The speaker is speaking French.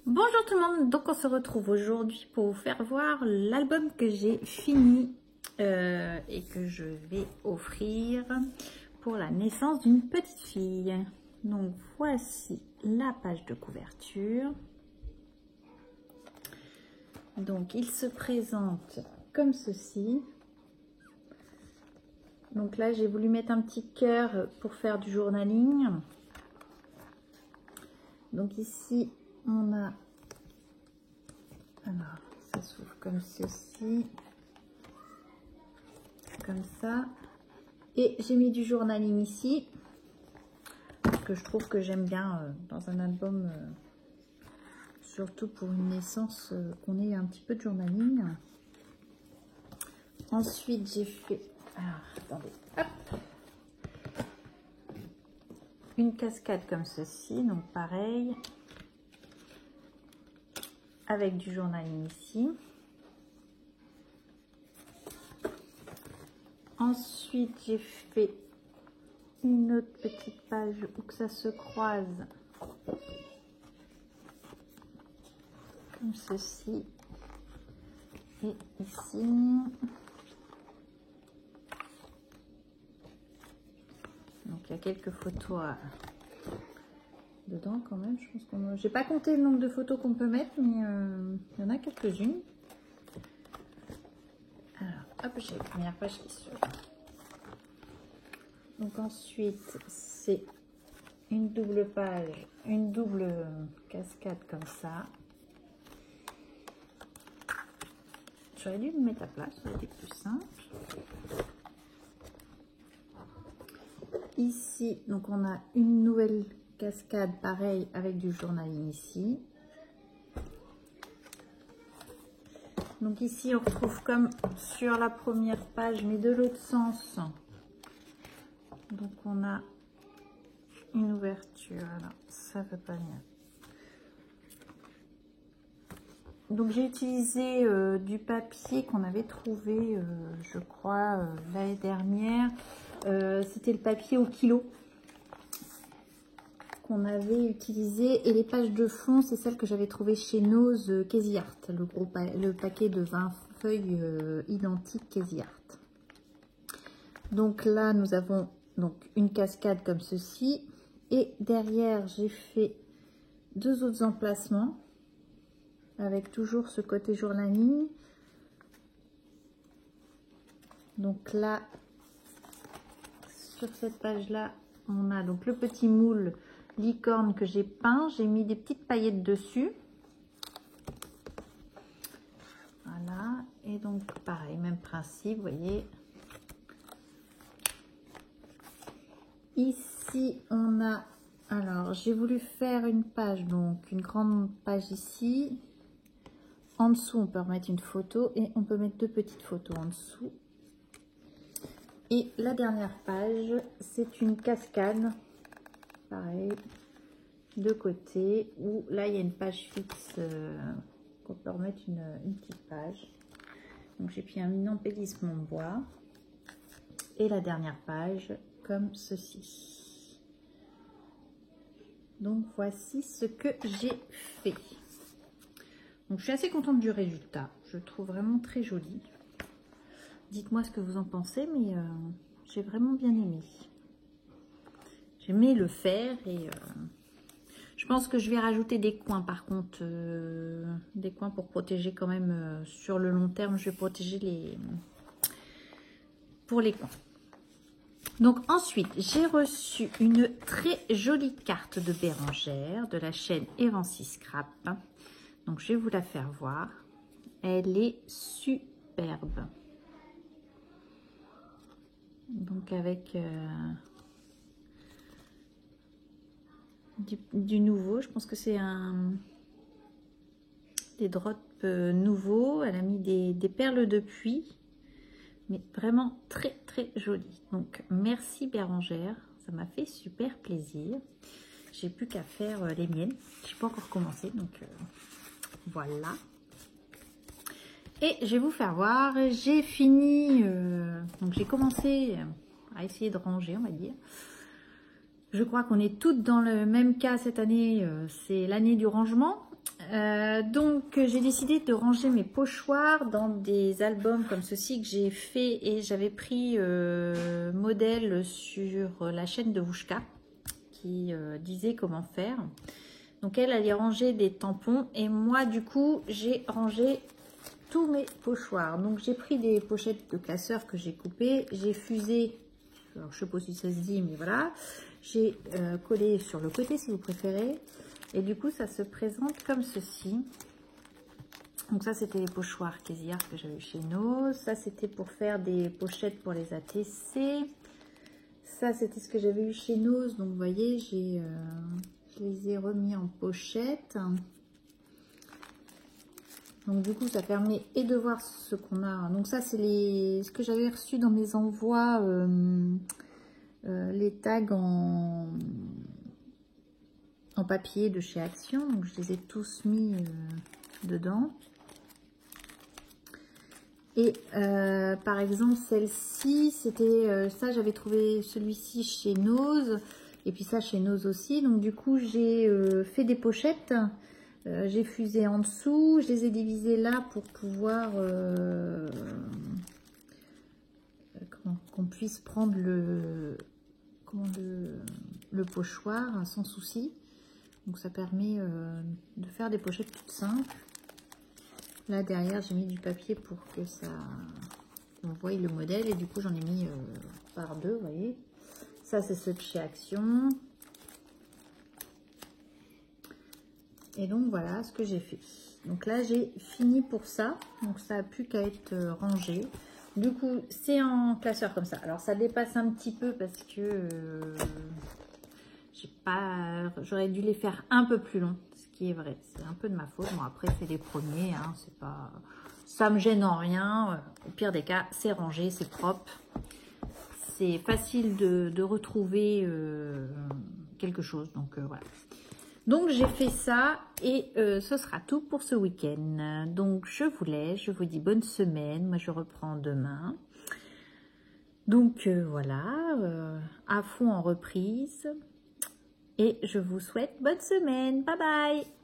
Bonjour tout le monde, donc on se retrouve aujourd'hui pour vous faire voir l'album que j'ai fini et que je vais offrir pour la naissance d'une petite fille. Donc voici la page de couverture. Donc il se présente comme ceci. Donc là j'ai voulu mettre un petit cœur pour faire du journaling. Donc ici on a, alors ça s'ouvre comme ceci, comme ça, et j'ai mis du journaling ici, que je trouve que j'aime bien dans un album, surtout pour une naissance, qu'on ait un petit peu de journaling. Ensuite j'ai fait, alors attendez, hop, une cascade comme ceci, donc pareil, avec du journaling ici. Ensuite, j'ai fait une autre petite page où que ça se croise, comme ceci, et ici. Donc, il y a quelques photos dedans quand même. Je pense qu'on, j'ai pas compté le nombre de photos qu'on peut mettre, mais il y en a quelques-unes. Alors, hop, j'ai la première page qui s'ouvre. Donc ensuite, c'est une double page, une double cascade comme ça. J'aurais dû me mettre à plat, ça aurait été plus simple. Ici, donc on a une nouvelle cascade, pareil, avec du journaling ici. Donc ici, on retrouve comme sur la première page, mais de l'autre sens. Donc on a une ouverture, là, ça va pas bien. Donc j'ai utilisé du papier qu'on avait trouvé, je crois, l'année dernière. C'était le papier au kilo qu'on avait utilisé, et les pages de fond, c'est celles que j'avais trouvées chez Nose Casey Art, le paquet de 20 feuilles identiques Casey Art. Donc là, nous avons donc une cascade comme ceci, et derrière, j'ai fait deux autres emplacements avec toujours ce côté journaling. Donc là, sur cette page-là, on a donc le petit moule licorne que j'ai peint. J'ai mis des petites paillettes dessus. Voilà. Et donc, pareil, même principe, vous voyez. Ici, on a... Alors, j'ai voulu faire une page, donc une grande page ici. En dessous, on peut remettre une photo et on peut mettre deux petites photos en dessous. Et la dernière page, c'est une cascade, pareil, de côté, où là, il y a une page fixe qu'on peut remettre une petite page. Donc, j'ai pris un embellissement bois. Et la dernière page, comme ceci. Donc, voici ce que j'ai fait. Donc, je suis assez contente du résultat. Je le trouve vraiment très joli. Dites-moi ce que vous en pensez, mais j'ai vraiment bien aimé. J'ai aimé le faire et je pense que je vais rajouter des coins par contre. Des coins pour protéger quand même sur le long terme. Je vais protéger pour les coins. Donc ensuite, j'ai reçu une très jolie carte de Bérengère de la chaîne Evancy Scrap. Donc je vais vous la faire voir. Elle est superbe. Donc avec du nouveau, je pense que c'est des drops nouveaux. Elle a mis des perles de pluie, mais vraiment très très joli. Donc merci Bérengère, ça m'a fait super plaisir. J'ai plus qu'à faire les miennes. J'ai pas encore commencé, donc voilà. Et je vais vous faire voir, j'ai fini, donc j'ai commencé à essayer de ranger, on va dire. Je crois qu'on est toutes dans le même cas cette année, c'est l'année du rangement. Donc j'ai décidé de ranger mes pochoirs dans des albums comme ceci que j'ai fait, et j'avais pris modèle sur la chaîne de Wouchka qui disait comment faire. Donc elle y rangeait des tampons, et moi du coup j'ai rangé tous mes pochoirs. Donc j'ai pris des pochettes de classeurs que j'ai coupées, j'ai fusé, alors je sais pas si ça se dit, mais voilà, j'ai collé sur le côté si vous préférez, et du coup ça se présente comme ceci. Donc ça c'était les pochoirs Kézia que j'avais chez nous, ça c'était pour faire des pochettes pour les ATC, ça c'était ce que j'avais eu chez nous. Donc vous voyez, je les ai remis en pochette. Donc du coup ça permet et de voir ce qu'on a. Donc ça c'est ce que j'avais reçu dans mes envois, les tags en papier de chez Action. Donc je les ai tous mis dedans. Et par exemple celle-ci, c'était ça, j'avais trouvé celui-ci chez Nose, et puis ça chez Nose aussi. Donc du coup j'ai fait des pochettes, j'ai fusé en dessous, je les ai divisées là pour pouvoir qu'on puisse prendre le pochoir sans souci. Donc ça permet de faire des pochettes toutes simples. Là derrière j'ai mis du papier pour que ça on voit le modèle, et du coup j'en ai mis par deux, vous voyez. Ça c'est ceux de chez Action. Et donc voilà ce que j'ai fait. Donc là j'ai fini pour ça, donc ça a plus qu'à être rangé. Du coup c'est en classeur comme ça. Alors ça dépasse un petit peu parce que j'aurais dû les faire un peu plus long, ce qui est vrai, c'est un peu de ma faute. Bon après c'est les premiers, hein, c'est pas, ça me gêne en rien. Au pire des cas c'est rangé, c'est propre, c'est facile de retrouver quelque chose. Donc voilà, donc j'ai fait ça, et ce sera tout pour ce week-end. Donc je vous laisse, je vous dis bonne semaine. Moi je reprends demain, donc voilà, à fond en reprise. Et je vous souhaite bonne semaine. Bye bye!